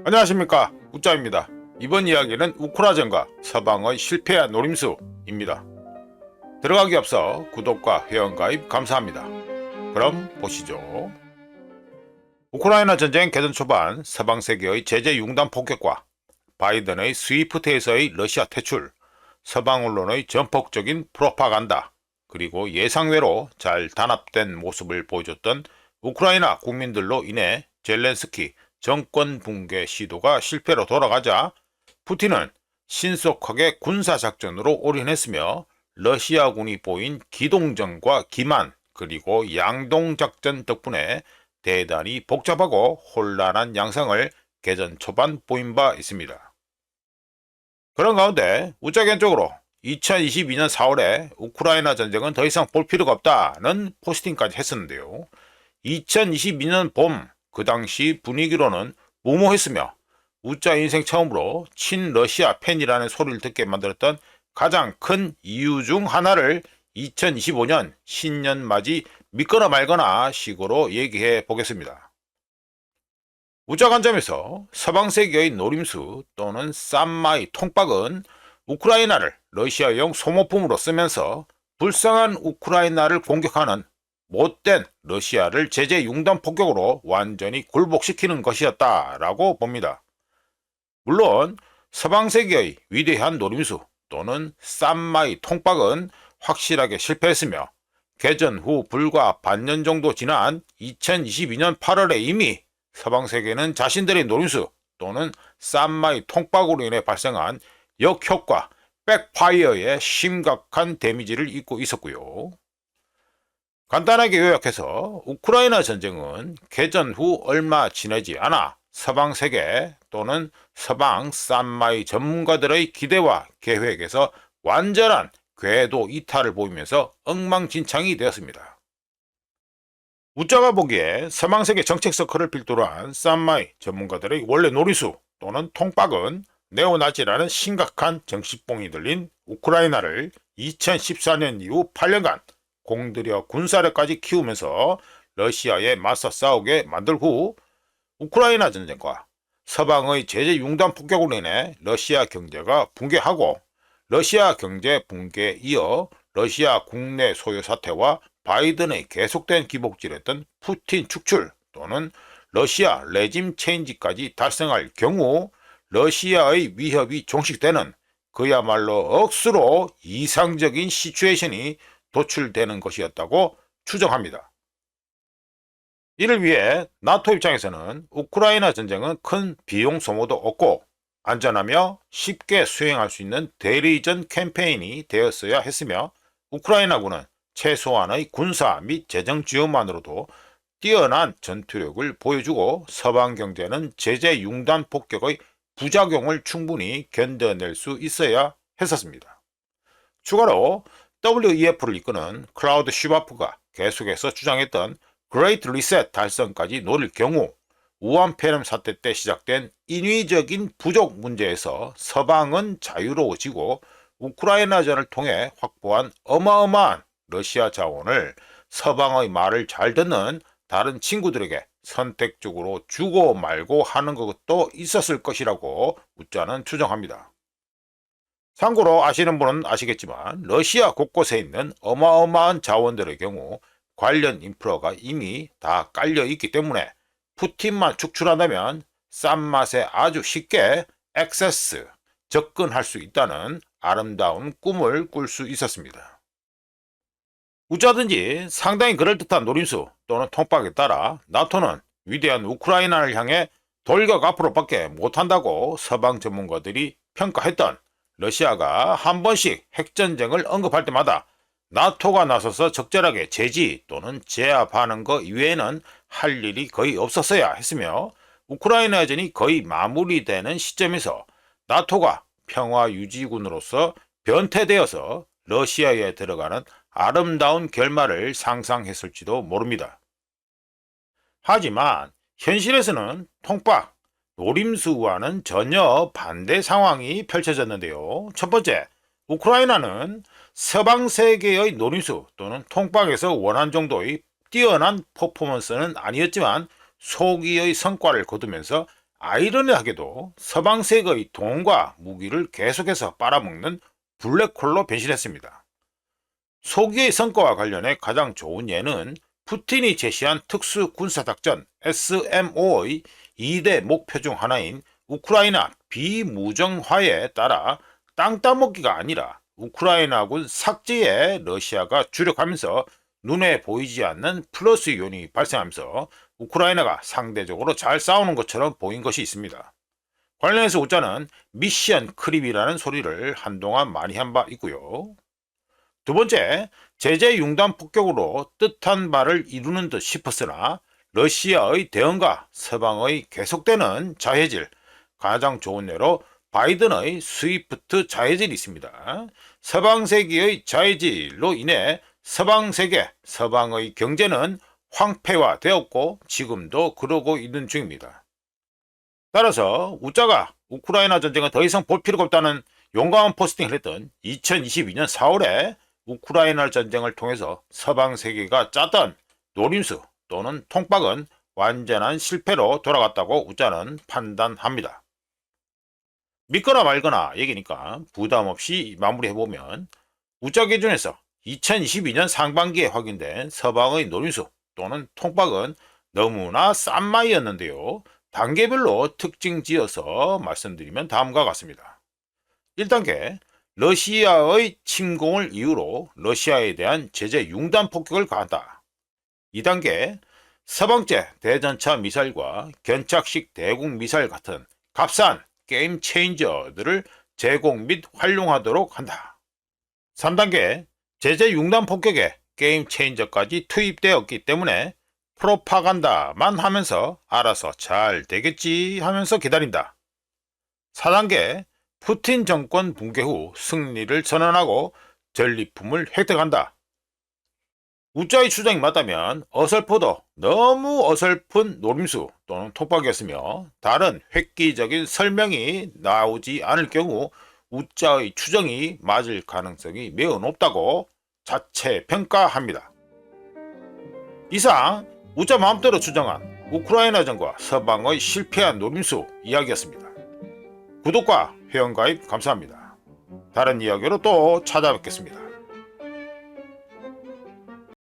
안녕하십니까, 우짜입니다. 이번 이야기는 우크라전과 서방의 실패한 노림수입니다. 들어가기 앞서 구독과 회원가입 감사합니다. 그럼 보시죠. 우크라이나 전쟁 개전 초반 서방 세계의 제재 융단 폭격과 바이든의 스위프트에서의 러시아 퇴출, 서방 언론의 전폭적인 프로파간다, 그리고 예상외로 잘 단합된 모습을 보여줬던 우크라이나 국민들로 인해 젤렌스키 정권 붕괴 시도가 실패로 돌아가자 푸틴은 신속하게 군사작전으로 올인했으며 러시아군이 보인 기동전과 기만 그리고 양동작전 덕분에 대단히 복잡하고 혼란한 양상을 개전 초반 보인 바 있습니다. 그런 가운데 우짜견적으로 2022년 4월에 우크라이나 전쟁은 더 이상 볼 필요가 없다는 포스팅까지 했었는데요. 2022년 봄 그 당시 분위기로는 무모했으며 우짜 인생 처음으로 친러시아 팬이라는 소리를 듣게 만들었던 가장 큰 이유 중 하나를 2025년 신년 맞이 믿거나 말거나 식으로 얘기해 보겠습니다. 우짜 관점에서 서방 세계의 노림수 또는 쌈마이 통박은 우크라이나를 러시아용 소모품으로 쓰면서 불쌍한 우크라이나를 공격하는 못된 러시아를 제재 융단 폭격으로 완전히 굴복시키는 것이었다라고 봅니다. 물론 서방 세계의 위대한 노림수 또는 쌈마이 통박은 확실하게 실패했으며 개전 후 불과 반년 정도 지난 2022년 8월에 이미 서방 세계는 자신들의 노림수 또는 쌈마이 통박으로 인해 발생한 역효과 백파이어의 심각한 데미지를 입고 있었고요. 간단하게 요약해서 우크라이나 전쟁은 개전 후 얼마 지나지 않아 서방 세계 또는 서방 쌈마이 전문가들의 기대와 계획에서 완전한 궤도 이탈을 보이면서 엉망진창이 되었습니다. 우짜가 보기에 서방 세계 정책 서클을 필두로 한 쌈마이 전문가들의 원래 노리수 또는 통박은 네오나치라는 심각한 정신뽕이 들린 우크라이나를 2014년 이후 8년간 공들여 군사력까지 키우면서 러시아에 맞서 싸우게 만들 후 우크라이나 전쟁과 서방의 제재 융단 폭격으로 인해 러시아 경제가 붕괴하고 러시아 경제 붕괴에 이어 러시아 국내 소요 사태와 바이든의 계속된 기복질했던 푸틴 축출 또는 러시아 레짐 체인지까지 달성할 경우 러시아의 위협이 종식되는 그야말로 억수로 이상적인 시츄에이션이 도출되는 것이었다고 추정합니다. 이를 위해 나토 입장에서는 우크라이나 전쟁은 큰 비용 소모도 없고 안전하며 쉽게 수행할 수 있는 대리전 캠페인이 되었어야 했으며 우크라이나군은 최소한의 군사 및 재정 지원만으로도 뛰어난 전투력을 보여주고 서방 경제는 제재 융단 폭격의 부작용을 충분히 견뎌낼 수 있어야 했었습니다. 추가로 WEF를 이끄는 클라우드 슈바프가 계속해서 주장했던 그레이트 리셋 달성까지 노릴 경우 우한폐렴 사태 때 시작된 인위적인 부족 문제에서 서방은 자유로워지고 우크라이나전을 통해 확보한 어마어마한 러시아 자원을 서방의 말을 잘 듣는 다른 친구들에게 선택적으로 주고 말고 하는 것도 있었을 것이라고 우짜는 추정합니다. 참고로 아시는 분은 아시겠지만 러시아 곳곳에 있는 어마어마한 자원들의 경우 관련 인프라가 이미 다 깔려 있기 때문에 푸틴만 축출한다면 싼 맛에 아주 쉽게 액세스, 접근할 수 있다는 아름다운 꿈을 꿀 수 있었습니다. 어쩌든지 상당히 그럴듯한 노림수 또는 통박에 따라 나토는 위대한 우크라이나를 향해 돌격 앞으로밖에 못한다고 서방 전문가들이 평가했던 러시아가 한 번씩 핵전쟁을 언급할 때마다 나토가 나서서 적절하게 제지 또는 제압하는 것 이외에는 할 일이 거의 없었어야 했으며 우크라이나전이 거의 마무리되는 시점에서 나토가 평화유지군으로서 변태되어서 러시아에 들어가는 아름다운 결말을 상상했을지도 모릅니다. 하지만 현실에서는 통박, 노림수와는 전혀 반대 상황이 펼쳐졌는데요. 첫 번째, 우크라이나는 서방 세계의 노림수 또는 통박에서 원한 정도의 뛰어난 퍼포먼스는 아니었지만 소기의 성과를 거두면서 아이러니하게도 서방 세계의 돈과 무기를 계속해서 빨아먹는 블랙홀로 변신했습니다. 소기의 성과와 관련해 가장 좋은 예는 푸틴이 제시한 특수 군사작전 SMO의 2대 목표 중 하나인 우크라이나 비무정화에 따라 땅 따먹기가 아니라 우크라이나군 삭제에 러시아가 주력하면서 눈에 보이지 않는 플러스 요인이 발생하면서 우크라이나가 상대적으로 잘 싸우는 것처럼 보인 것이 있습니다. 관련해서 우짜는 미션 크립이라는 소리를 한동안 많이 한 바 있고요. 두 번째, 제재 융단 폭격으로 뜻한 바를 이루는 듯 싶었으나 러시아의 대응과 서방의 계속되는 자해질, 가장 좋은 예로 바이든의 스위프트 자해질이 있습니다. 서방 세계의 자해질로 인해 서방 세계, 서방의 경제는 황폐화되었고 지금도 그러고 있는 중입니다. 따라서 우짜가 우크라이나 전쟁은 더 이상 볼 필요가 없다는 용감한 포스팅을 했던 2022년 4월에 우크라이나 전쟁을 통해서 서방 세계가 짰던 노림수 또는 통박은 완전한 실패로 돌아갔다고 우짜는 판단합니다. 믿거나 말거나 얘기니까 부담 없이 마무리해보면 우짜 기준에서 2022년 상반기에 확인된 서방의 노림수 또는 통박은 너무나 싼 마이였는데요. 단계별로 특징 지어서 말씀드리면 다음과 같습니다. 1단계, 러시아의 침공을 이유로 러시아에 대한 제재 융단 폭격을 가한다. 2단계, 서방제 대전차 미사일과 견착식 대공 미사일 같은 값싼 게임 체인저들을 제공 및 활용하도록 한다. 3단계, 제재 융단 폭격에 게임 체인저까지 투입되었기 때문에 프로파간다만 하면서 알아서 잘 되겠지 하면서 기다린다. 4단계, 푸틴 정권 붕괴 후 승리를 선언하고 전리품을 획득한다. 우짜의 추정이 맞다면 어설퍼도 너무 어설픈 노림수 또는 톡박이었으며 다른 획기적인 설명이 나오지 않을 경우 우짜의 추정이 맞을 가능성이 매우 높다고 자체 평가합니다. 이상 우짜 마음대로 추정한 우크라이나전과 서방의 실패한 노림수 이야기였습니다. 구독과 회원가입 감사합니다. 다른 이야기로 또 찾아뵙겠습니다.